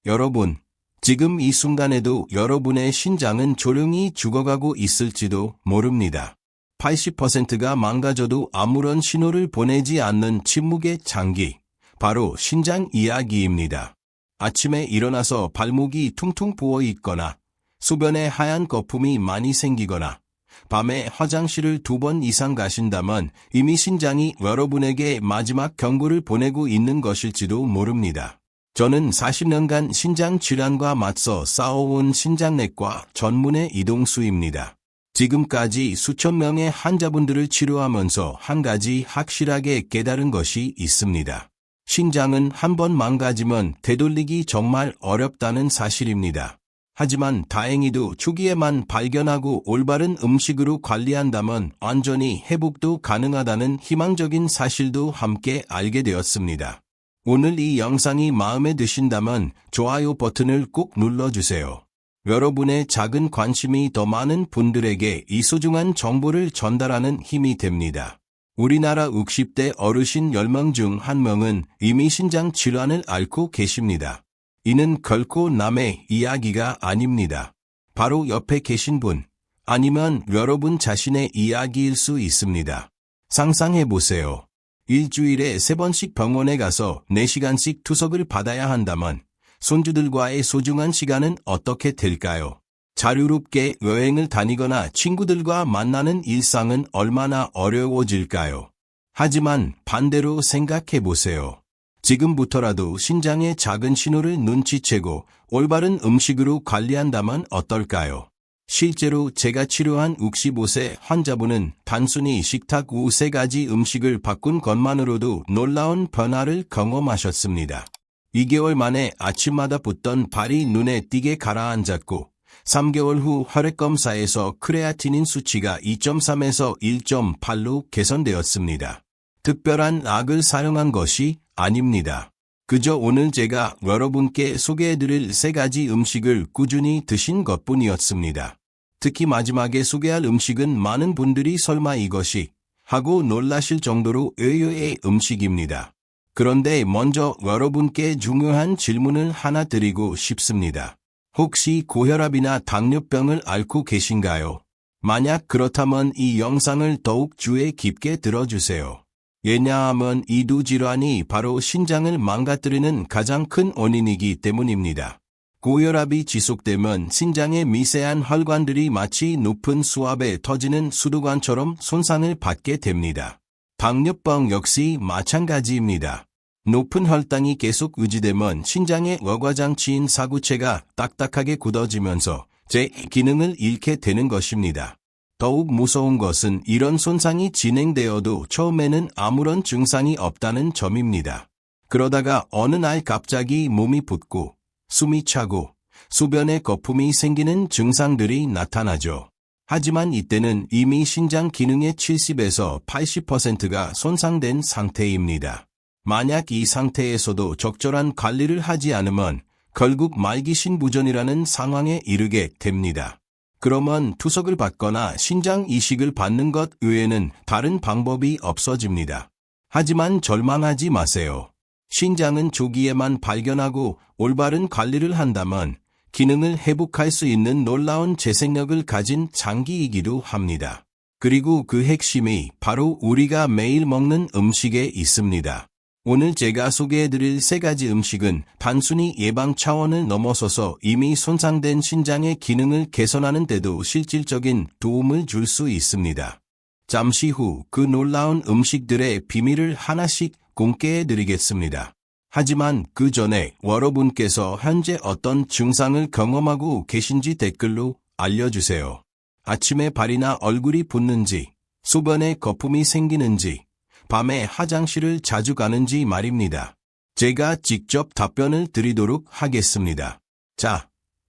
여러분, 지금 이 순간에도 여러분의 신장은 조용히 죽어가고 있을지도 모릅니다. 80%가 망가져도 아무런 신호를 보내지 않는 침묵의 장기, 바로 신장 이야기입니다. 아침에 일어나서 발목이 퉁퉁 부어 있거나, 소변에 하얀 거품이 많이 생기거나, 밤에 화장실을 2번 이상 가신다면 이미 신장이 여러분에게 마지막 경고를 보내고 있는 것일지도 모릅니다. 저는 40년간 신장 질환과 맞서 싸워온 신장내과 전문의 이동수입니다. 지금까지 수천 명의 환자분들을 치료하면서 한 가지 확실하게 깨달은 것이 있습니다. 신장은 한 번 망가지면 되돌리기 정말 어렵다는 사실입니다. 하지만 다행히도 초기에만 발견하고 올바른 음식으로 관리한다면 완전히 회복도 가능하다는 희망적인 사실도 함께 알게 되었습니다. 오늘 이 영상이 마음에 드신다면 좋아요 버튼을 꼭 눌러주세요. 여러분의 작은 관심이 더 많은 분들에게 이 소중한 정보를 전달하는 힘이 됩니다. 우리나라 60대 어르신 10명 중 1명은 이미 신장 질환을 앓고 계십니다. 이는 결코 남의 이야기가 아닙니다. 바로 옆에 계신 분, 아니면 여러분 자신의 이야기일 수 있습니다. 상상해보세요. 일주일에 3번씩 병원에 가서 4시간씩 투석을 받아야 한다면 손주들과의 소중한 시간은 어떻게 될까요? 자유롭게 여행을 다니거나 친구들과 만나는 일상은 얼마나 어려워질까요? 하지만 반대로 생각해보세요. 지금부터라도 신장의 작은 신호를 눈치채고 올바른 음식으로 관리한다면 어떨까요? 실제로 제가 치료한 65세 환자분은 단순히 식탁 후 3가지 음식을 바꾼 것만으로도 놀라운 변화를 경험하셨습니다. 2개월 만에 아침마다 붓던 발이 눈에 띄게 가라앉았고 3개월 후 혈액검사에서 크레아티닌 수치가 2.3에서 1.8로 개선되었습니다. 특별한 약을 사용한 것이 아닙니다. 그저 오늘 제가 여러분께 소개해드릴 3가지 음식을 꾸준히 드신 것뿐이었습니다. 특히 마지막에 소개할 음식은 많은 분들이 설마 이것이 하고 놀라실 정도로 의외의 음식입니다. 그런데 먼저 여러분께 중요한 질문을 하나 드리고 싶습니다. 혹시 고혈압이나 당뇨병을 앓고 계신가요? 만약 그렇다면 이 영상을 더욱 주의 깊게 들어주세요. 왜냐하면 이 두 질환이 바로 신장을 망가뜨리는 가장 큰 원인이기 때문입니다. 고혈압이 지속되면 신장의 미세한 혈관들이 마치 높은 수압에 터지는 수도관처럼 손상을 받게 됩니다. 당뇨병 역시 마찬가지입니다. 높은 혈당이 계속 유지되면 신장의 여과장치인 사구체가 딱딱하게 굳어지면서 제 기능을 잃게 되는 것입니다. 더욱 무서운 것은 이런 손상이 진행되어도 처음에는 아무런 증상이 없다는 점입니다. 그러다가 어느 날 갑자기 몸이 붓고 숨이 차고 소변에 거품이 생기는 증상들이 나타나죠. 하지만 이때는 이미 신장 기능의 70에서 80%가 손상된 상태입니다. 만약 이 상태에서도 적절한 관리를 하지 않으면 결국 말기신부전이라는 상황에 이르게 됩니다. 그러면 투석을 받거나 신장 이식을 받는 것 외에는 다른 방법이 없어집니다. 하지만 절망하지 마세요. 신장은 조기에만 발견하고 올바른 관리를 한다면 기능을 회복할 수 있는 놀라운 재생력을 가진 장기이기도 합니다. 그리고 그 핵심이 바로 우리가 매일 먹는 음식에 있습니다. 오늘 제가 소개해드릴 3가지 음식은 단순히 예방 차원을 넘어서서 이미 손상된 신장의 기능을 개선하는 데도 실질적인 도움을 줄 수 있습니다. 잠시 후 그 놀라운 음식들의 비밀을 하나씩 공개해드리겠습니다. 하지만 그 전에 여러분께서 현재 어떤 증상을 경험하고 계신지 댓글로 알려주세요. 아침에 발이나 얼굴이 붓는지, 소변에 거품이 생기는지, 밤에 화장실을 자주 가는지 말입니다. 제가 직접 답변을 드리도록 하겠습니다. 자,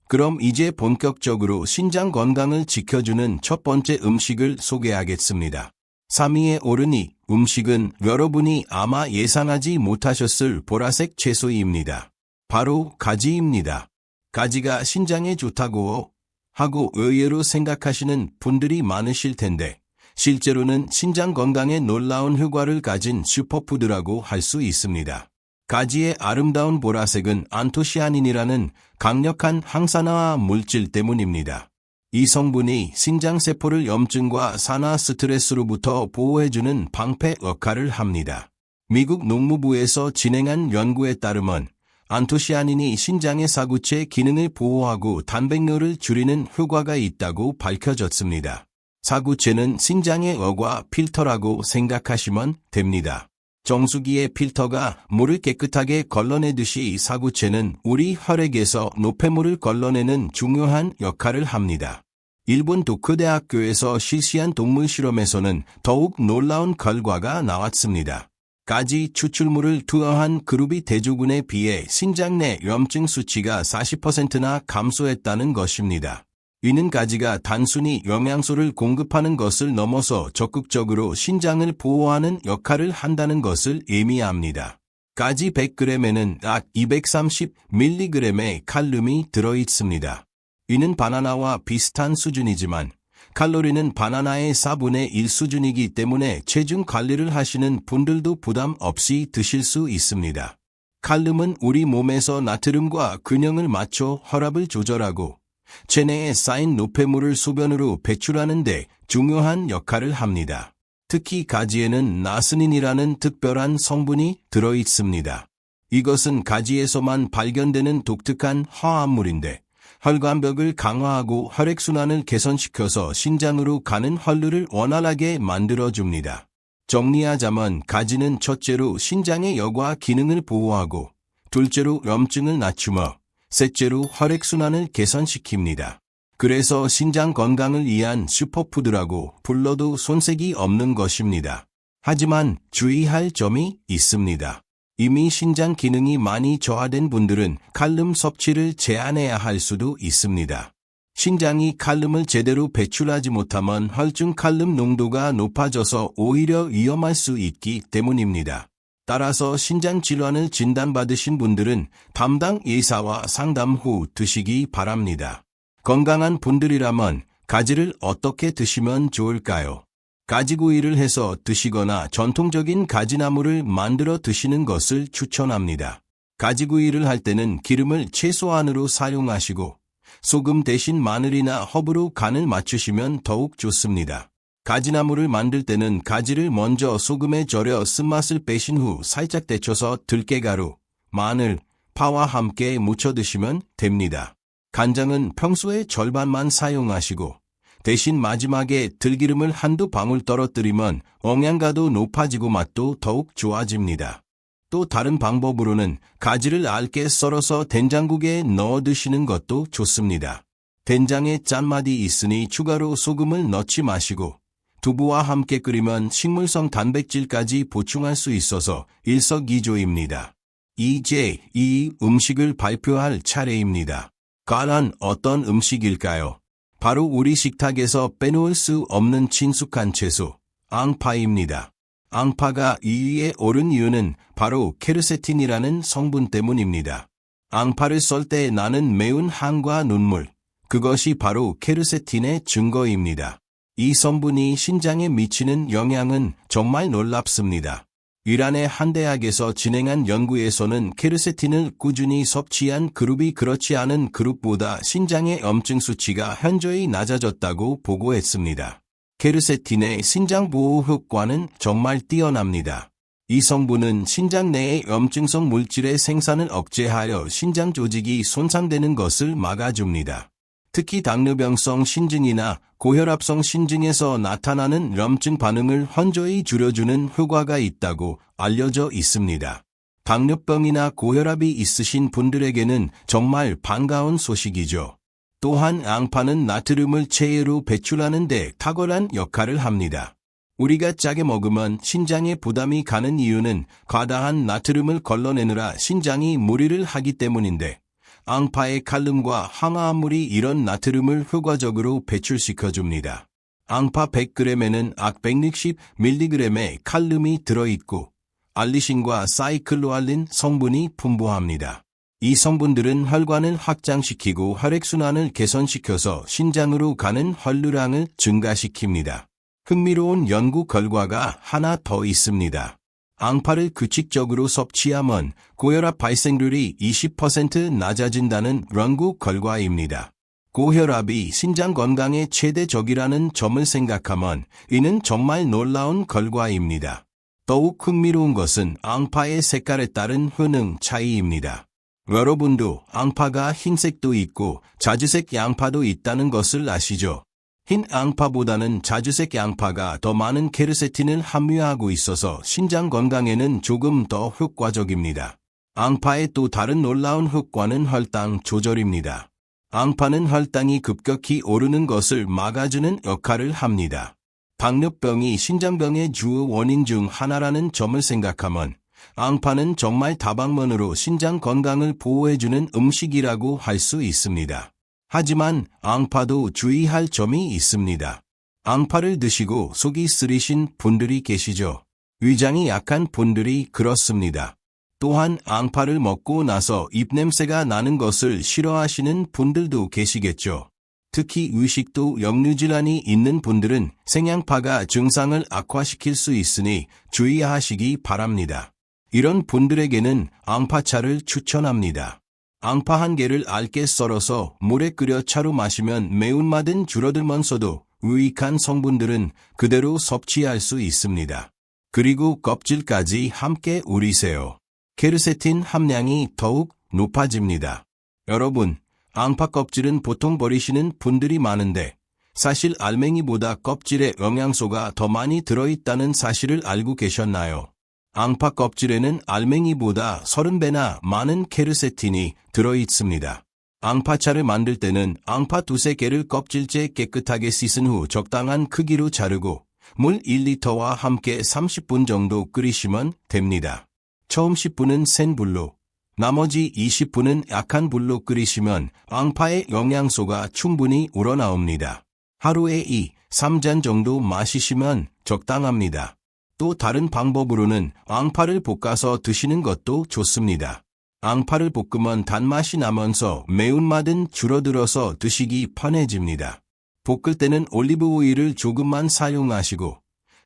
그럼 이제 본격적으로 신장 건강을 지켜주는 첫 번째 음식을 소개하겠습니다. 3위에 오른 이 음식은 여러분이 아마 예상하지 못하셨을 보라색 채소입니다. 바로 가지입니다. 가지가 신장에 좋다고 하고 의외로 생각하시는 분들이 많으실 텐데 실제로는 신장 건강에 놀라운 효과를 가진 슈퍼푸드라고 할 수 있습니다. 가지의 아름다운 보라색은 안토시아닌이라는 강력한 항산화 물질 때문입니다. 이 성분이 신장세포를 염증과 산화 스트레스로부터 보호해주는 방패 역할을 합니다. 미국 농무부에서 진행한 연구에 따르면 안토시아닌이 신장의 사구체 기능을 보호하고 단백뇨를 줄이는 효과가 있다고 밝혀졌습니다. 사구체는 신장의 어과 필터라고 생각하시면 됩니다. 정수기의 필터가 물을 깨끗하게 걸러내듯이 사구체는 우리 혈액에서 노폐물을 걸러내는 중요한 역할을 합니다. 일본 도쿄대학교에서 실시한 동물 실험에서는 더욱 놀라운 결과가 나왔습니다. 가지 추출물을 투여한 그룹이 대조군에 비해 신장 내 염증 수치가 40%나 감소했다는 것입니다. 이는 가지가 단순히 영양소를 공급하는 것을 넘어서 적극적으로 신장을 보호하는 역할을 한다는 것을 의미합니다. 가지 100g에는 약 230mg의 칼륨이 들어있습니다. 이는 바나나와 비슷한 수준이지만 칼로리는 바나나의 4분의 1 수준이기 때문에 체중 관리를 하시는 분들도 부담 없이 드실 수 있습니다. 칼륨은 우리 몸에서 나트륨과 균형을 맞춰 혈압을 조절하고 체내에 쌓인 노폐물을 소변으로 배출하는 데 중요한 역할을 합니다. 특히 가지에는 나스닌이라는 특별한 성분이 들어있습니다. 이것은 가지에서만 발견되는 독특한 화합물인데 혈관벽을 강화하고 혈액순환을 개선시켜서 신장으로 가는 혈류를 원활하게 만들어줍니다. 정리하자면 가지는 첫째로 신장의 여과 기능을 보호하고 둘째로 염증을 낮추며 셋째로 혈액순환을 개선시킵니다. 그래서 신장 건강을 위한 슈퍼푸드라고 불러도 손색이 없는 것입니다. 하지만 주의할 점이 있습니다. 이미 신장 기능이 많이 저하된 분들은 칼륨 섭취를 제한해야 할 수도 있습니다. 신장이 칼륨을 제대로 배출하지 못하면 혈중 칼륨 농도가 높아져서 오히려 위험할 수 있기 때문입니다. 따라서 신장 질환을 진단받으신 분들은 담당 의사와 상담 후 드시기 바랍니다. 건강한 분들이라면 가지를 어떻게 드시면 좋을까요? 가지구이를 해서 드시거나 전통적인 가지나물을 만들어 드시는 것을 추천합니다. 가지구이를 할 때는 기름을 최소한으로 사용하시고 소금 대신 마늘이나 허브로 간을 맞추시면 더욱 좋습니다. 가지나물을 만들 때는 가지를 먼저 소금에 절여 쓴맛을 빼신 후 살짝 데쳐서 들깨가루, 마늘, 파와 함께 무쳐 드시면 됩니다. 간장은 평소의 절반만 사용하시고 대신 마지막에 들기름을 한두 방울 떨어뜨리면 영양가도 높아지고 맛도 더욱 좋아집니다. 또 다른 방법으로는 가지를 얇게 썰어서 된장국에 넣어 드시는 것도 좋습니다. 된장에 짠맛이 있으니 추가로 소금을 넣지 마시고 두부와 함께 끓이면 식물성 단백질까지 보충할 수 있어서 일석이조입니다. 이제 이 음식을 발표할 차례입니다. 과연 어떤 음식일까요? 바로 우리 식탁에서 빼놓을 수 없는 친숙한 채소, 앙파입니다. 앙파가 2위에 오른 이유는 바로 케르세틴이라는 성분 때문입니다. 앙파를 썰 때 나는 매운 향과 눈물, 그것이 바로 케르세틴의 증거입니다. 이 성분이 신장에 미치는 영향은 정말 놀랍습니다. 이란의 한 대학에서 진행한 연구에서는 케르세틴을 꾸준히 섭취한 그룹이 그렇지 않은 그룹보다 신장의 염증 수치가 현저히 낮아졌다고 보고했습니다. 케르세틴의 신장 보호 효과는 정말 뛰어납니다. 이 성분은 신장 내의 염증성 물질의 생산을 억제하여 신장 조직이 손상되는 것을 막아줍니다. 특히 당뇨병성 신증이나 고혈압성 신증에서 나타나는 염증 반응을 현저히 줄여주는 효과가 있다고 알려져 있습니다. 당뇨병이나 고혈압이 있으신 분들에게는 정말 반가운 소식이죠. 또한 앙파는 나트륨을 체외로 배출하는 데 탁월한 역할을 합니다. 우리가 짜게 먹으면 신장에 부담이 가는 이유는 과다한 나트륨을 걸러내느라 신장이 무리를 하기 때문인데 앙파의 칼륨과 항화합물이 이런 나트륨을 효과적으로 배출시켜줍니다. 앙파 100g에는 약 160mg의 칼륨이 들어있고 알리신과 사이클로알린 성분이 풍부합니다. 이 성분들은 혈관을 확장시키고 혈액순환을 개선시켜서 신장으로 가는 혈류량을 증가시킵니다. 흥미로운 연구 결과가 하나 더 있습니다. 앙파를 규칙적으로 섭취하면 고혈압 발생률이 20% 낮아진다는 연구 결과입니다. 고혈압이 신장 건강에 최대적이라는 점을 생각하면 이는 정말 놀라운 결과입니다. 더욱 흥미로운 것은 앙파의 색깔에 따른 효능 차이입니다. 여러분도 앙파가 흰색도 있고 자주색 양파도 있다는 것을 아시죠? 흰 앙파보다는 자주색 양파가 더 많은 케르세틴을 함유하고 있어서 신장 건강에는 조금 더 효과적입니다. 앙파의 또 다른 놀라운 효과는 혈당 조절입니다. 앙파는 혈당이 급격히 오르는 것을 막아주는 역할을 합니다. 당뇨병이 신장병의 주 원인 중 하나라는 점을 생각하면 앙파는 정말 다방면으로 신장 건강을 보호해주는 음식이라고 할 수 있습니다. 하지만 앙파도 주의할 점이 있습니다. 앙파를 드시고 속이 쓰리신 분들이 계시죠. 위장이 약한 분들이 그렇습니다. 또한 앙파를 먹고 나서 입냄새가 나는 것을 싫어하시는 분들도 계시겠죠. 특히 의식도 역류질환이 있는 분들은 생양파가 증상을 악화시킬 수 있으니 주의하시기 바랍니다. 이런 분들에게는 앙파차를 추천합니다. 앙파 한 개를 얇게 썰어서 물에 끓여 차로 마시면 매운맛은 줄어들면서도 유익한 성분들은 그대로 섭취할 수 있습니다. 그리고 껍질까지 함께 우리세요. 케르세틴 함량이 더욱 높아집니다. 여러분, 앙파 껍질은 보통 버리시는 분들이 많은데 사실 알맹이보다 껍질에 영양소가 더 많이 들어있다는 사실을 알고 계셨나요? 앙파 껍질에는 알맹이보다 30배나 많은 케르세틴이 들어있습니다. 앙파차를 만들 때는 앙파 두세 개를 껍질째 깨끗하게 씻은 후 적당한 크기로 자르고 물 1리터와 함께 30분 정도 끓이시면 됩니다. 처음 10분은 센 불로, 나머지 20분은 약한 불로 끓이시면 앙파의 영양소가 충분히 우러나옵니다. 하루에 2-3잔 정도 마시시면 적당합니다. 또 다른 방법으로는 앙파를 볶아서 드시는 것도 좋습니다. 앙파를 볶으면 단맛이 나면서 매운맛은 줄어들어서 드시기 편해집니다. 볶을 때는 올리브 오일을 조금만 사용하시고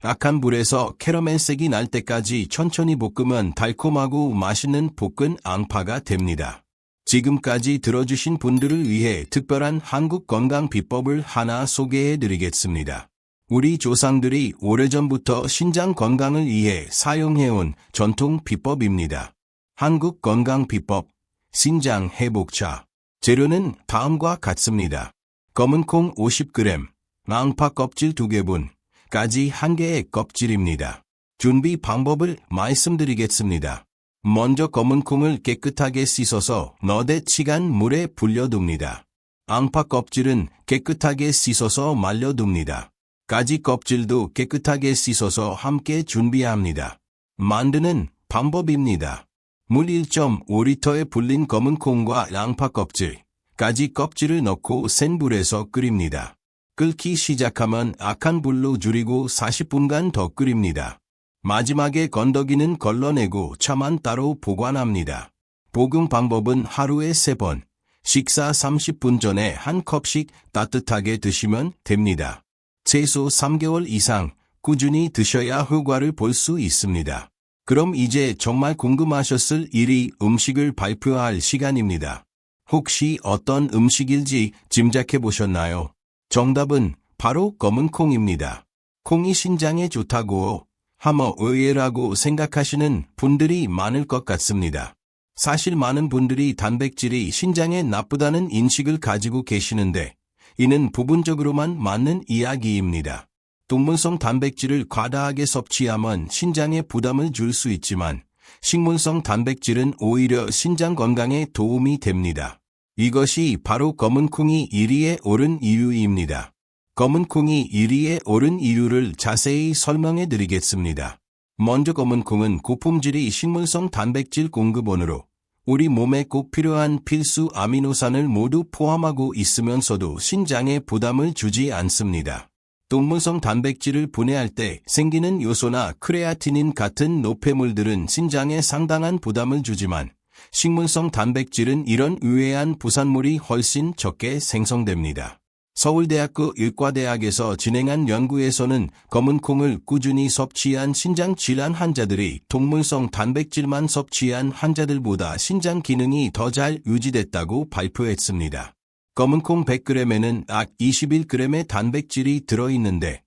약한 불에서 캐러멜색이 날 때까지 천천히 볶으면 달콤하고 맛있는 볶은 앙파가 됩니다. 지금까지 들어주신 분들을 위해 특별한 한국 건강 비법을 하나 소개해 드리겠습니다. 우리 조상들이 오래전부터 신장 건강을 위해 사용해온 전통 비법입니다. 한국 건강 비법, 신장 회복차. 재료는 다음과 같습니다. 검은 콩 50g, 앙파 껍질 2개분, 가지 1개의 껍질입니다. 준비 방법을 말씀드리겠습니다. 먼저 검은 콩을 깨끗하게 씻어서 너댓시간 물에 불려둡니다. 앙파 껍질은 깨끗하게 씻어서 말려둡니다. 가지 껍질도 깨끗하게 씻어서 함께 준비합니다. 만드는 방법입니다. 물 1.5리터에 불린 검은 콩과 양파 껍질, 가지 껍질을 넣고 센 불에서 끓입니다. 끓기 시작하면 약한 불로 줄이고 40분간 더 끓입니다. 마지막에 건더기는 걸러내고 차만 따로 보관합니다. 볶음 방법은 하루에 3번, 식사 30분 전에 한 컵씩 따뜻하게 드시면 됩니다. 최소 3개월 이상 꾸준히 드셔야 효과를 볼 수 있습니다. 그럼 이제 정말 궁금하셨을 1위 음식을 발표할 시간입니다. 혹시 어떤 음식일지 짐작해 보셨나요? 정답은 바로 검은 콩입니다. 콩이 신장에 좋다고 하면 의외라고 생각하시는 분들이 많을 것 같습니다. 사실 많은 분들이 단백질이 신장에 나쁘다는 인식을 가지고 계시는데 이는 부분적으로만 맞는 이야기입니다. 동물성 단백질을 과다하게 섭취하면 신장에 부담을 줄 수 있지만 식물성 단백질은 오히려 신장 건강에 도움이 됩니다. 이것이 바로 검은 콩이 1위에 오른 이유입니다. 검은 콩이 1위에 오른 이유를 자세히 설명해 드리겠습니다. 먼저 검은 콩은 고품질이 식물성 단백질 공급원으로 우리 몸에 꼭 필요한 필수 아미노산을 모두 포함하고 있으면서도 신장에 부담을 주지 않습니다. 동물성 단백질을 분해할 때 생기는 요소나 크레아티닌 같은 노폐물들은 신장에 상당한 부담을 주지만 식물성 단백질은 이런 유해한 부산물이 훨씬 적게 생성됩니다. 서울대학교 의과대학에서 진행한 연구에서는 검은 콩을 꾸준히 섭취한 신장 질환 환자들이 동물성 단백질만 섭취한 환자들보다 신장 기능이 더 잘 유지됐다고 발표했습니다. 검은 콩 100g에는 약 21g의 단백질이 들어있는데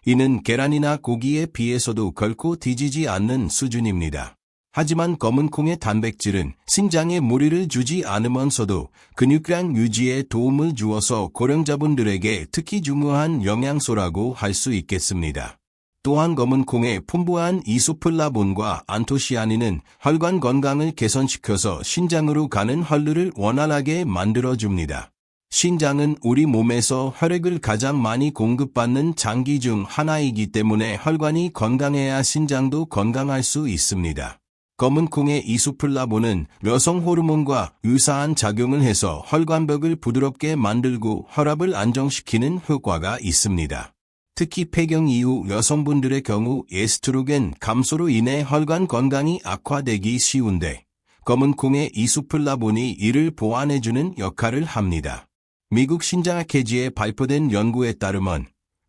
이는 계란이나 고기에 비해서도 결코 뒤지지 않는 수준입니다. 하지만 검은 콩의 단백질은 신장에 무리를 주지 않으면서도 근육량 유지에 도움을 주어서 고령자분들에게 특히 중요한 영양소라고 할 수 있겠습니다. 또한 검은 콩의 풍부한 이소플라본과 안토시아닌은 혈관 건강을 개선시켜서 신장으로 가는 혈류를 원활하게 만들어줍니다. 신장은 우리 몸에서 혈액을 가장 많이 공급받는 장기 중 하나이기 때문에 혈관이 건강해야 신장도 건강할 수 있습니다. 검은 콩의 이소플라본은 여성 호르몬과 유사한 작용을 해서 혈관벽을 부드럽게 만들고 혈압을 안정시키는 효과가 있습니다. 특히 폐경 이후 여성분들의 경우 에스트로겐 감소로 인해 혈관 건강이 악화되기 쉬운데 검은 콩의 이소플라본이 이를 보완해주는 역할을 합니다. 미국 신장학회지에 발표된 연구에 따르면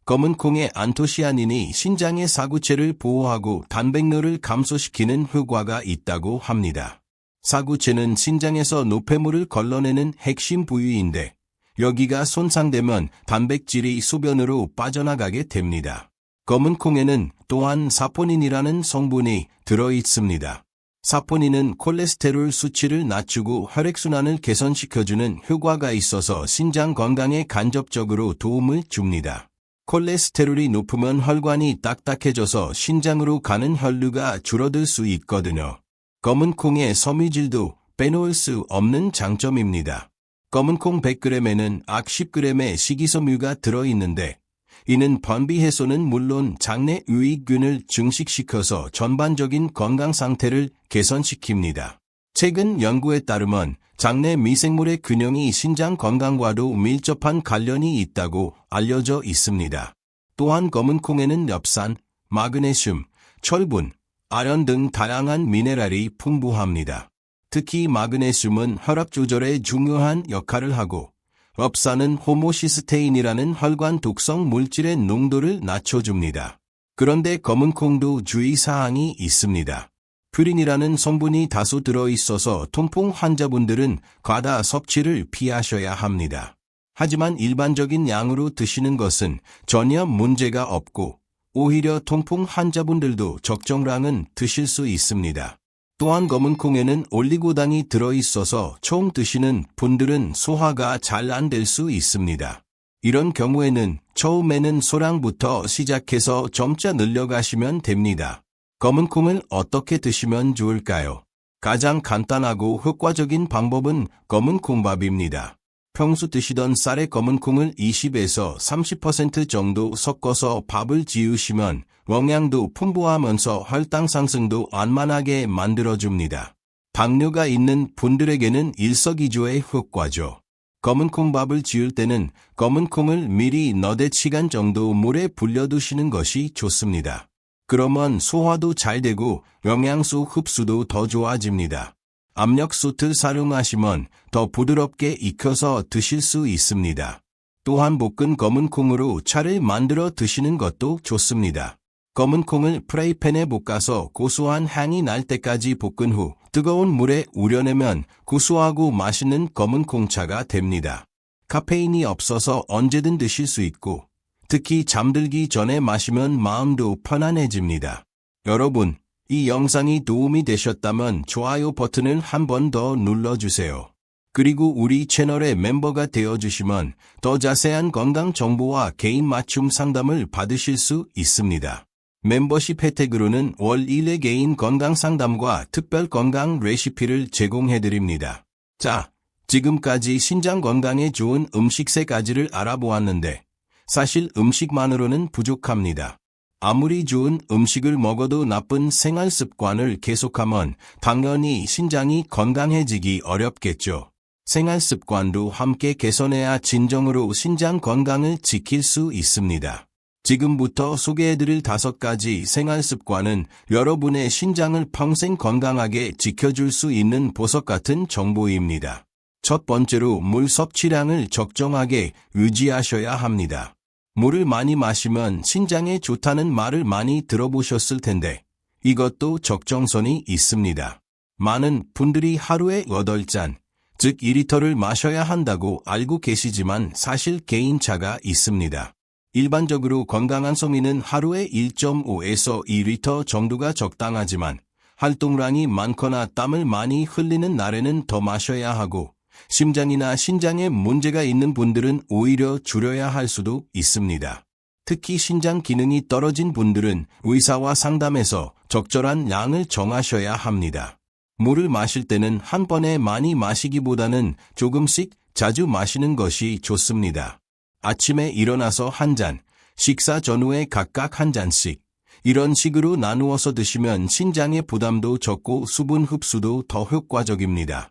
검은 콩의 안토시아닌이 신장의 사구체를 보호하고 단백뇨를 감소시키는 효과가 있다고 합니다. 사구체는 신장에서 노폐물을 걸러내는 핵심 부위인데 여기가 손상되면 단백질이 소변으로 빠져나가게 됩니다. 검은 콩에는 또한 사포닌이라는 성분이 들어있습니다. 사포닌은 콜레스테롤 수치를 낮추고 혈액순환을 개선시켜주는 효과가 있어서 신장 건강에 간접적으로 도움을 줍니다. 콜레스테롤이 높으면 혈관이 딱딱해져서 신장으로 가는 혈류가 줄어들 수 있거든요. 검은 콩의 섬유질도 빼놓을 수 없는 장점입니다. 검은 콩 100g에는 약 10g의 식이섬유가 들어있는데 이는 변비 해소는 물론 장내 유익균을 증식시켜서 전반적인 건강 상태를 개선시킵니다. 최근 연구에 따르면 장내 미생물의 균형이 신장 건강과도 밀접한 관련이 있다고 알려져 있습니다. 또한 검은 콩에는 엽산, 마그네슘, 철분, 아연 등 다양한 미네랄이 풍부합니다. 특히 마그네슘은 혈압 조절에 중요한 역할을 하고 엽산은 호모시스테인이라는 혈관 독성 물질의 농도를 낮춰줍니다. 그런데 검은 콩도 주의사항이 있습니다. 퓨린이라는 성분이 다수 들어있어서 통풍 환자분들은 과다 섭취를 피하셔야 합니다. 하지만 일반적인 양으로 드시는 것은 전혀 문제가 없고 오히려 통풍 환자분들도 적정량은 드실 수 있습니다. 또한 검은 콩에는 올리고당이 들어있어서 총 드시는 분들은 소화가 잘 안 될 수 있습니다. 이런 경우에는 처음에는 소량부터 시작해서 점차 늘려가시면 됩니다. 검은 콩을 어떻게 드시면 좋을까요? 가장 간단하고 효과적인 방법은 검은 콩밥입니다. 평소 드시던 쌀에 검은 콩을 20에서 30% 정도 섞어서 밥을 지으시면 영양도 풍부하면서 혈당 상승도 완만하게 만들어줍니다. 당뇨가 있는 분들에게는 일석이조의 효과죠. 검은 콩밥을 지을 때는 검은 콩을 미리 너댓 시간 정도 물에 불려두시는 것이 좋습니다. 그러면 소화도 잘 되고 영양소 흡수도 더 좋아집니다. 압력솥을 사용하시면 더 부드럽게 익혀서 드실 수 있습니다. 또한 볶은 검은 콩으로 차를 만들어 드시는 것도 좋습니다. 검은 콩을 프라이팬에 볶아서 고소한 향이 날 때까지 볶은 후 뜨거운 물에 우려내면 고소하고 맛있는 검은 콩차가 됩니다. 카페인이 없어서 언제든 드실 수 있고 특히 잠들기 전에 마시면 마음도 편안해집니다. 여러분, 이 영상이 도움이 되셨다면 좋아요 버튼을 한 번 더 눌러주세요. 그리고 우리 채널의 멤버가 되어주시면 더 자세한 건강 정보와 개인 맞춤 상담을 받으실 수 있습니다. 멤버십 혜택으로는 월 1회 개인 건강 상담과 특별 건강 레시피를 제공해드립니다. 자, 지금까지 신장 건강에 좋은 음식 3가지를 알아보았는데 사실 음식만으로는 부족합니다. 아무리 좋은 음식을 먹어도 나쁜 생활 습관을 계속하면 당연히 신장이 건강해지기 어렵겠죠. 생활 습관도 함께 개선해야 진정으로 신장 건강을 지킬 수 있습니다. 지금부터 소개해드릴 5가지 생활 습관은 여러분의 신장을 평생 건강하게 지켜줄 수 있는 보석 같은 정보입니다. 첫 번째로 물 섭취량을 적정하게 유지하셔야 합니다. 물을 많이 마시면 신장에 좋다는 말을 많이 들어보셨을 텐데 이것도 적정선이 있습니다. 많은 분들이 하루에 8잔, 즉 2리터를 마셔야 한다고 알고 계시지만 사실 개인차가 있습니다. 일반적으로 건강한 서민은 하루에 1.5에서 2리터 정도가 적당하지만 활동량이 많거나 땀을 많이 흘리는 날에는 더 마셔야 하고 심장이나 신장에 문제가 있는 분들은 오히려 줄여야 할 수도 있습니다. 특히 신장 기능이 떨어진 분들은 의사와 상담해서 적절한 양을 정하셔야 합니다. 물을 마실 때는 한 번에 많이 마시기보다는 조금씩 자주 마시는 것이 좋습니다. 아침에 일어나서 한 잔, 식사 전후에 각각 한 잔씩, 이런 식으로 나누어서 드시면 신장의 부담도 적고 수분 흡수도 더 효과적입니다.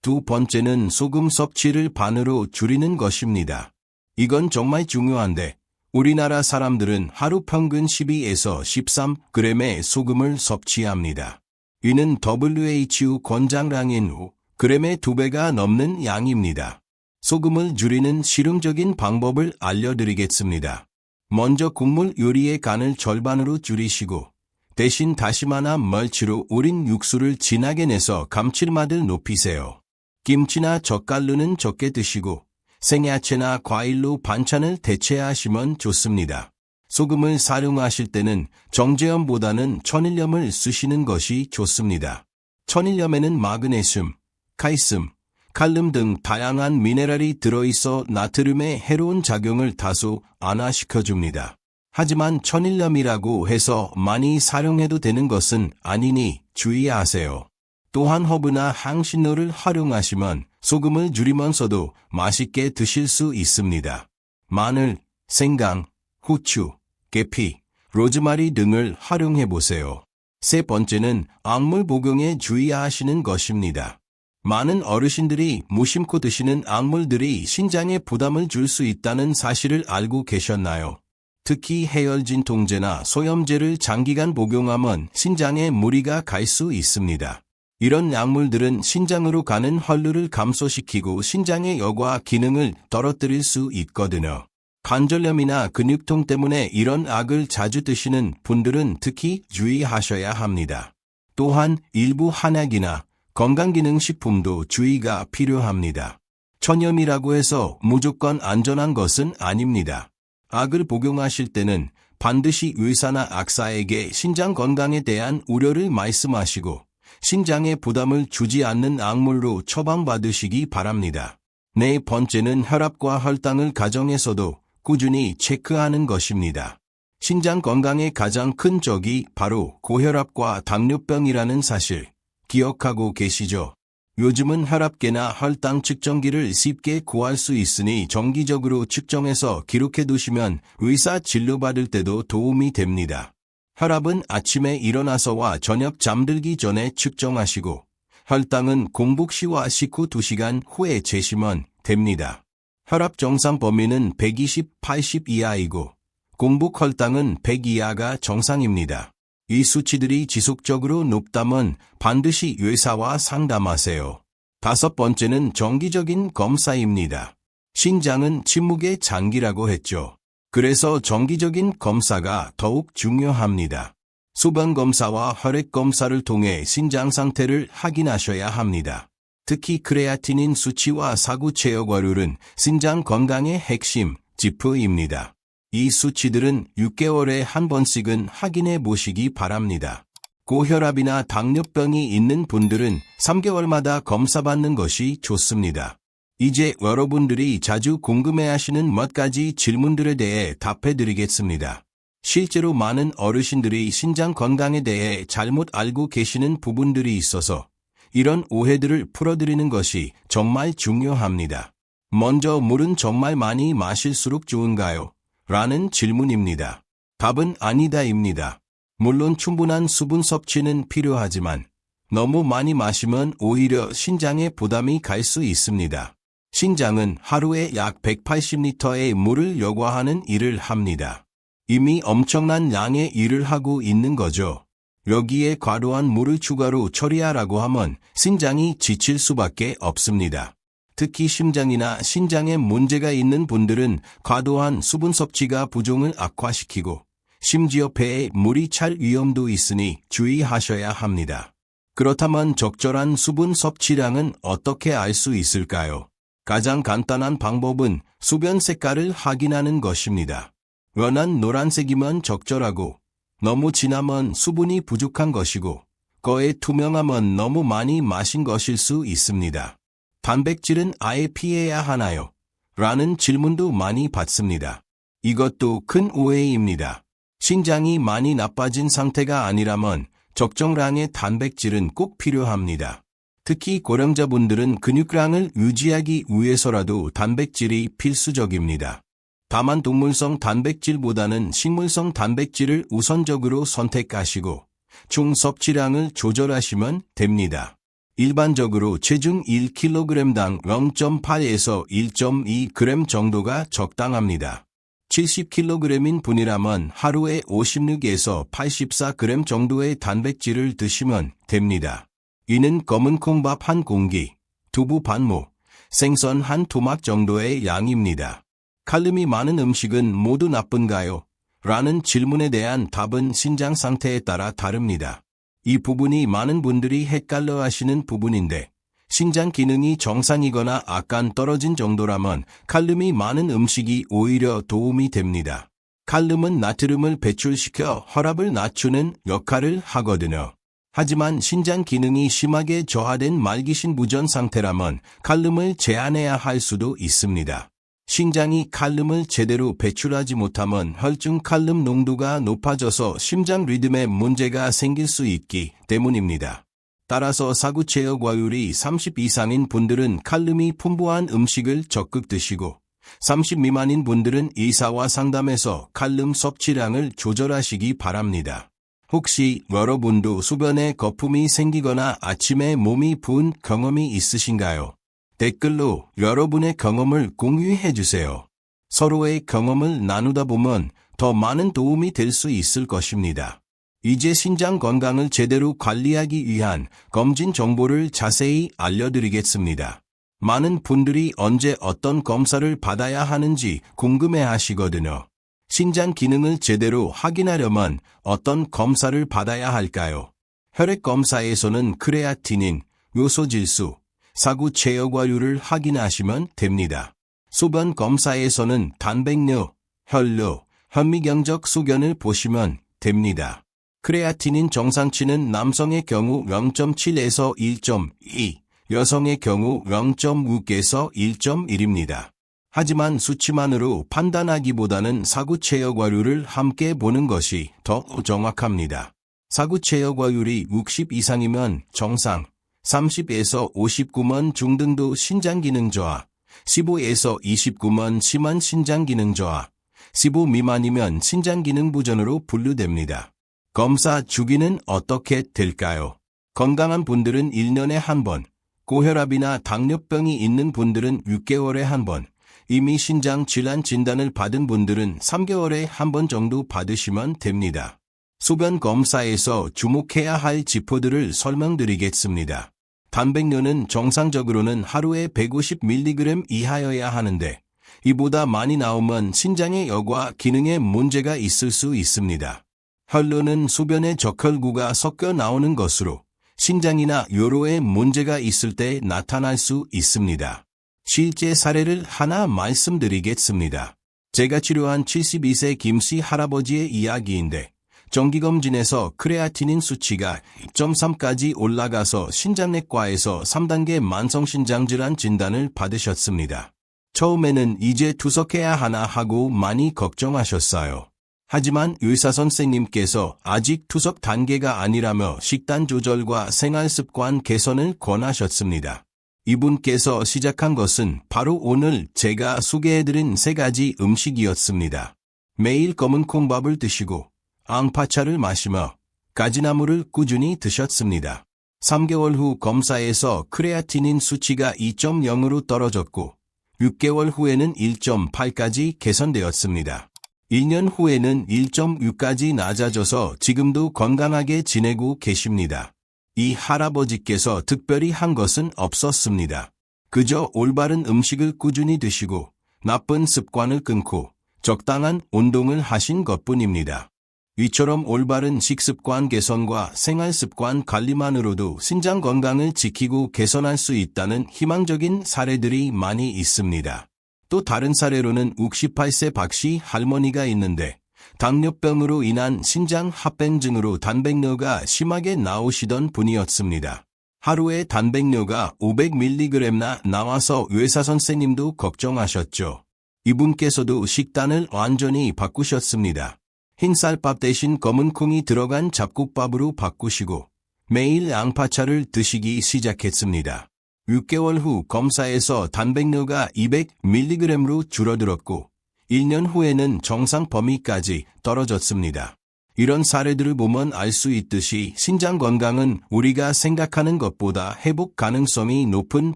두 번째는 소금 섭취를 반으로 줄이는 것입니다. 이건 정말 중요한데 우리나라 사람들은 하루 평균 12에서 13g의 소금을 섭취합니다. 이는 WHO 권장량인 후 g의 2배가 넘는 양입니다. 소금을 줄이는 실용적인 방법을 알려드리겠습니다. 먼저 국물 요리의 간을 절반으로 줄이시고 대신 다시마나 멸치로 우린 육수를 진하게 내서 감칠맛을 높이세요. 김치나 젓갈류는 적게 드시고 생야채나 과일로 반찬을 대체하시면 좋습니다. 소금을 사용하실 때는 정제염보다는 천일염을 쓰시는 것이 좋습니다. 천일염에는 마그네슘, 칼슘, 칼륨 등 다양한 미네랄이 들어있어 나트륨의 해로운 작용을 다소 완화시켜줍니다. 하지만 천일염이라고 해서 많이 사용해도 되는 것은 아니니 주의하세요. 또한 허브나 향신료를 활용하시면 소금을 줄이면서도 맛있게 드실 수 있습니다. 마늘, 생강, 후추, 계피, 로즈마리 등을 활용해보세요. 세 번째는 악물 복용에 주의하시는 것입니다. 많은 어르신들이 무심코 드시는 악물들이 신장에 부담을 줄 수 있다는 사실을 알고 계셨나요? 특히 해열진통제나 소염제를 장기간 복용하면 신장에 무리가 갈 수 있습니다. 이런 약물들은 신장으로 가는 혈류를 감소시키고 신장의 여과 기능을 떨어뜨릴 수 있거든요. 관절염이나 근육통 때문에 이런 약을 자주 드시는 분들은 특히 주의하셔야 합니다. 또한 일부 한약이나 건강기능식품도 주의가 필요합니다. 천염이라고 해서 무조건 안전한 것은 아닙니다. 약을 복용하실 때는 반드시 의사나 약사에게 신장 건강에 대한 우려를 말씀하시고 신장에 부담을 주지 않는 약물로 처방받으시기 바랍니다. 네 번째는 혈압과 혈당을 가정에서도 꾸준히 체크하는 것입니다. 신장 건강의 가장 큰 적이 바로 고혈압과 당뇨병이라는 사실 기억하고 계시죠? 요즘은 혈압계나 혈당 측정기를 쉽게 구할 수 있으니 정기적으로 측정해서 기록해 두시면 의사 진료받을 때도 도움이 됩니다. 혈압은 아침에 일어나서와 저녁 잠들기 전에 측정하시고 혈당은 공복 시와 식후 2시간 후에 재시면 됩니다. 혈압 정상 범위는 120/80 이하이고 공복 혈당은 100 이하가 정상입니다. 이 수치들이 지속적으로 높다면 반드시 의사와 상담하세요. 다섯 번째는 정기적인 검사입니다. 신장은 침묵의 장기라고 했죠. 그래서 정기적인 검사가 더욱 중요합니다. 소변 검사와 혈액 검사를 통해 신장 상태를 확인하셔야 합니다. 특히 크레아티닌 수치와 사구체육활율은 신장 건강의 핵심 지표입니다. 이 수치들은 6개월에 한 번씩은 확인해 보시기 바랍니다. 고혈압이나 당뇨병이 있는 분들은 3개월마다 검사받는 것이 좋습니다. 이제 여러분들이 자주 궁금해하시는 몇 가지 질문들에 대해 답해드리겠습니다. 실제로 많은 어르신들이 신장 건강에 대해 잘못 알고 계시는 부분들이 있어서 이런 오해들을 풀어드리는 것이 정말 중요합니다. 먼저 물은 정말 많이 마실수록 좋은가요? 라는 질문입니다. 답은 아니다입니다. 물론 충분한 수분 섭취는 필요하지만 너무 많이 마시면 오히려 신장에 부담이 갈 수 있습니다. 신장은 하루에 약 180리터의 물을 여과하는 일을 합니다. 이미 엄청난 양의 일을 하고 있는 거죠. 여기에 과도한 물을 추가로 처리하라고 하면 신장이 지칠 수밖에 없습니다. 특히 심장이나 신장에 문제가 있는 분들은 과도한 수분 섭취가 부종을 악화시키고 심지어 폐에 물이 찰 위험도 있으니 주의하셔야 합니다. 그렇다면 적절한 수분 섭취량은 어떻게 알 수 있을까요? 가장 간단한 방법은 소변 색깔을 확인하는 것입니다. 연한 노란색이면 적절하고 너무 진하면 수분이 부족한 것이고 거의 투명하면 너무 많이 마신 것일 수 있습니다. 단백질은 아예 피해야 하나요? 라는 질문도 많이 받습니다. 이것도 큰 오해입니다. 신장이 많이 나빠진 상태가 아니라면 적정량의 단백질은 꼭 필요합니다. 특히 고령자분들은 근육량을 유지하기 위해서라도 단백질이 필수적입니다. 다만 동물성 단백질보다는 식물성 단백질을 우선적으로 선택하시고 총 섭취량을 조절하시면 됩니다. 일반적으로 체중 1kg당 0.8에서 1.2g 정도가 적당합니다. 70kg인 분이라면 하루에 56에서 84g 정도의 단백질을 드시면 됩니다. 이는 검은 콩밥 한 공기, 두부 반모, 생선 한 토막 정도의 양입니다. 칼륨이 많은 음식은 모두 나쁜가요? 라는 질문에 대한 답은 신장 상태에 따라 다릅니다. 이 부분이 많은 분들이 헷갈려 하시는 부분인데 신장 기능이 정상이거나 약간 떨어진 정도라면 칼륨이 많은 음식이 오히려 도움이 됩니다. 칼륨은 나트륨을 배출시켜 혈압을 낮추는 역할을 하거든요. 하지만 신장 기능이 심하게 저하된 말기신 부전 상태라면 칼륨을 제한해야 할 수도 있습니다. 신장이 칼륨을 제대로 배출하지 못하면 혈중 칼륨 농도가 높아져서 심장 리듬에 문제가 생길 수 있기 때문입니다. 따라서 사구 체여과율이 30 이상인 분들은 칼륨이 풍부한 음식을 적극 드시고 30 미만인 분들은 의사와 상담해서 칼륨 섭취량을 조절하시기 바랍니다. 혹시 여러분도 소변에 거품이 생기거나 아침에 몸이 부은 경험이 있으신가요? 댓글로 여러분의 경험을 공유해 주세요. 서로의 경험을 나누다 보면 더 많은 도움이 될 수 있을 것입니다. 이제 신장 건강을 제대로 관리하기 위한 검진 정보를 자세히 알려드리겠습니다. 많은 분들이 언제 어떤 검사를 받아야 하는지 궁금해 하시거든요. 신장 기능을 제대로 확인하려면 어떤 검사를 받아야 할까요? 혈액 검사에서는 크레아티닌, 요소질소, 사구 체여과율을 확인하시면 됩니다. 소변 검사에서는 단백뇨, 혈뇨, 현미경적 소견을 보시면 됩니다. 크레아티닌 정상치는 남성의 경우 0.7에서 1.2, 여성의 경우 0.6에서 1.1입니다. 하지만 수치만으로 판단하기보다는 사구 체여과율을 함께 보는 것이 더 정확합니다. 사구 체여과율이 60 이상이면 정상, 30에서 59면 중등도 신장기능 저하, 15에서 29면 심한 신장기능 저하, 15 미만이면 신장기능 부전으로 분류됩니다. 검사 주기는 어떻게 될까요? 건강한 분들은 1년에 한 번, 고혈압이나 당뇨병이 있는 분들은 6개월에 한 번, 이미 신장 질환 진단을 받은 분들은 3개월에 한 번 정도 받으시면 됩니다. 소변 검사에서 주목해야 할 지표들을 설명드리겠습니다. 단백뇨는 정상적으로는 하루에 150mg 이하여야 하는데 이보다 많이 나오면 신장의 역과 기능에 문제가 있을 수 있습니다. 혈뇨는 소변에 적혈구가 섞여 나오는 것으로 신장이나 요로에 문제가 있을 때 나타날 수 있습니다. 실제 사례를 하나 말씀드리겠습니다. 제가 치료한 72세 김씨 할아버지의 이야기인데 정기검진에서 크레아티닌 수치가 2.3까지 올라가서 신장내과에서 3단계 만성신장질환 진단을 받으셨습니다. 처음에는 이제 투석해야 하나 하고 많이 걱정하셨어요. 하지만 의사 선생님께서 아직 투석 단계가 아니라며 식단 조절과 생활습관 개선을 권하셨습니다. 이분께서 시작한 것은 바로 오늘 제가 소개해드린 3가지 음식이었습니다. 매일 검은 콩밥을 드시고 앙파차를 마시며 가지나물을 꾸준히 드셨습니다. 3개월 후 검사에서 크레아티닌 수치가 2.0으로 떨어졌고 6개월 후에는 1.8까지 개선되었습니다. 1년 후에는 1.6까지 낮아져서 지금도 건강하게 지내고 계십니다. 이 할아버지께서 특별히 한 것은 없었습니다. 그저 올바른 음식을 꾸준히 드시고 나쁜 습관을 끊고 적당한 운동을 하신 것뿐입니다. 이처럼 올바른 식습관 개선과 생활습관 관리만으로도 신장 건강을 지키고 개선할 수 있다는 희망적인 사례들이 많이 있습니다. 또 다른 사례로는 68세 박씨 할머니가 있는데 당뇨병으로 인한 신장 합병증으로 단백뇨가 심하게 나오시던 분이었습니다. 하루에 단백뇨가 500mg나 나와서 의사 선생님도 걱정하셨죠. 이분께서도 식단을 완전히 바꾸셨습니다. 흰쌀밥 대신 검은 콩이 들어간 잡곡밥으로 바꾸시고 매일 양파차를 드시기 시작했습니다. 6개월 후 검사에서 단백뇨가 200mg로 줄어들었고 1년 후에는 정상 범위까지 떨어졌습니다. 이런 사례들을 보면 알 수 있듯이 신장 건강은 우리가 생각하는 것보다 회복 가능성이 높은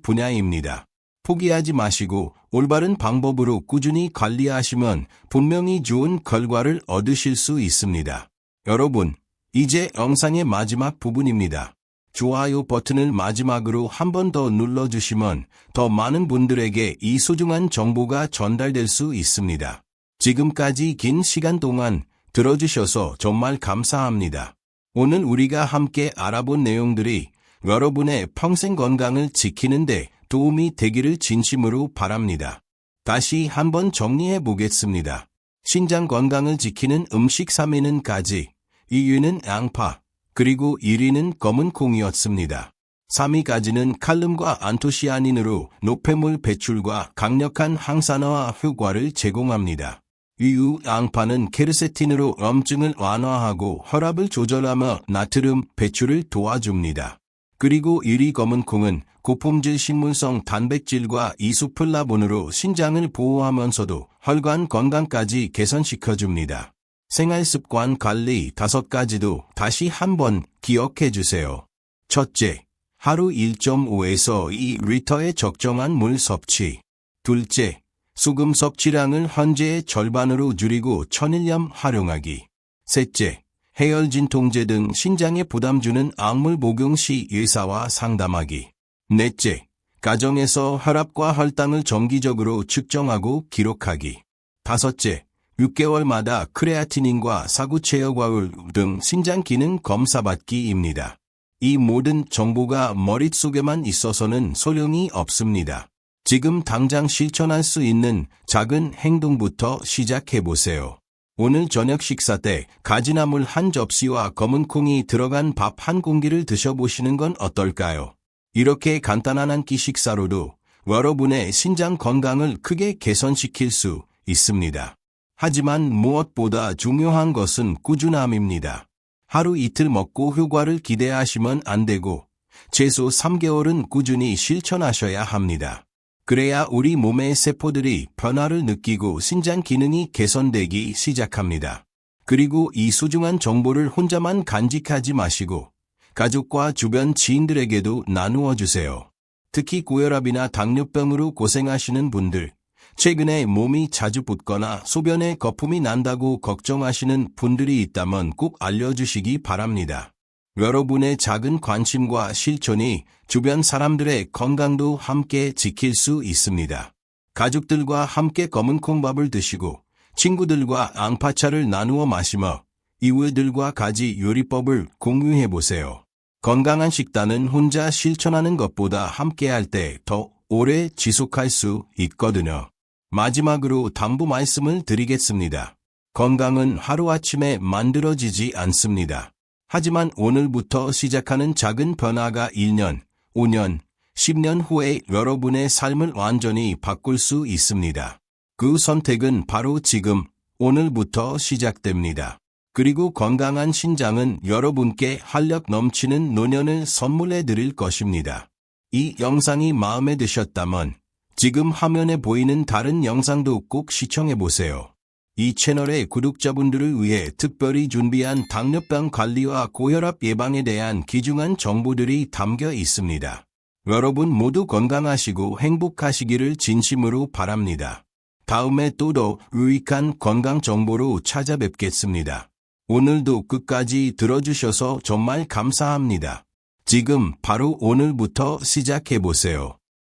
분야입니다. 포기하지 마시고 올바른 방법으로 꾸준히 관리하시면 분명히 좋은 결과를 얻으실 수 있습니다. 여러분, 이제 영상의 마지막 부분입니다. 좋아요 버튼을 마지막으로 한 번 더 눌러주시면 더 많은 분들에게 이 소중한 정보가 전달될 수 있습니다. 지금까지 긴 시간 동안 들어주셔서 정말 감사합니다. 오늘 우리가 함께 알아본 내용들이 여러분의 평생 건강을 지키는 데 도움이 되기를 진심으로 바랍니다. 다시 한번 정리해 보겠습니다. 신장 건강을 지키는 음식 3위는 가지, 2위는 양파, 그리고 1위는 검은 콩이었습니다. 3위 가지는 칼륨과 안토시아닌으로 노폐물 배출과 강력한 항산화 효과를 제공합니다. 이후 양파는 케르세틴으로 염증을 완화하고 혈압을 조절하며 나트륨 배출을 도와줍니다. 그리고 1위 검은 콩은 고품질 식물성 단백질과 이소플라본으로 신장을 보호하면서도 혈관 건강까지 개선시켜줍니다. 생활습관 관리 5가지도 다시 한번 기억해 주세요. 첫째, 하루 1.5에서 2리터의 적정한 물 섭취. 둘째, 소금 섭취량을 현재의 절반으로 줄이고 천일염 활용하기. 셋째, 해열 진통제 등 신장에 부담 주는 악물 복용 시 의사와 상담하기. 넷째, 가정에서 혈압과 혈당을 정기적으로 측정하고 기록하기. 다섯째, 6개월마다 크레아티닌과 사구체여과울 등 신장 기능 검사받기입니다. 이 모든 정보가 머릿속에만 있어서는 소용이 없습니다. 지금 당장 실천할 수 있는 작은 행동부터 시작해보세요. 오늘 저녁 식사 때 가지나물 한 접시와 검은 콩이 들어간 밥 한 공기를 드셔보시는 건 어떨까요? 이렇게 간단한 한 끼 식사로도 여러분의 신장 건강을 크게 개선시킬 수 있습니다. 하지만 무엇보다 중요한 것은 꾸준함입니다. 하루 이틀 먹고 효과를 기대하시면 안 되고 최소 3개월은 꾸준히 실천하셔야 합니다. 그래야 우리 몸의 세포들이 변화를 느끼고 신장 기능이 개선되기 시작합니다. 그리고 이 소중한 정보를 혼자만 간직하지 마시고 가족과 주변 지인들에게도 나누어 주세요. 특히 고혈압이나 당뇨병으로 고생하시는 분들, 최근에 몸이 자주 붓거나 소변에 거품이 난다고 걱정하시는 분들이 있다면 꼭 알려주시기 바랍니다. 여러분의 작은 관심과 실천이 주변 사람들의 건강도 함께 지킬 수 있습니다. 가족들과 함께 검은 콩밥을 드시고 친구들과 양파차를 나누어 마시며 이웃들과 가지 요리법을 공유해보세요. 건강한 식단은 혼자 실천하는 것보다 함께할 때 더 오래 지속할 수 있거든요. 마지막으로 당부 말씀을 드리겠습니다. 건강은 하루아침에 만들어지지 않습니다. 하지만 오늘부터 시작하는 작은 변화가 1년, 5년, 10년 후에 여러분의 삶을 완전히 바꿀 수 있습니다. 그 선택은 바로 지금, 오늘부터 시작됩니다. 그리고 건강한 신장은 여러분께 활력 넘치는 노년을 선물해 드릴 것입니다. 이 영상이 마음에 드셨다면 지금 화면에 보이는 다른 영상도 꼭 시청해 보세요. 이 채널의 구독자분들을 위해 특별히 준비한 당뇨병 관리와 고혈압 예방에 대한 귀중한 정보들이 담겨 있습니다. 여러분 모두 건강하시고 행복하시기를 진심으로 바랍니다. 다음에 또 더 유익한 건강 정보로 찾아뵙겠습니다. 오늘도 끝까지 들어주셔서 정말 감사합니다. 지금 바로 오늘부터 시작해 보세요.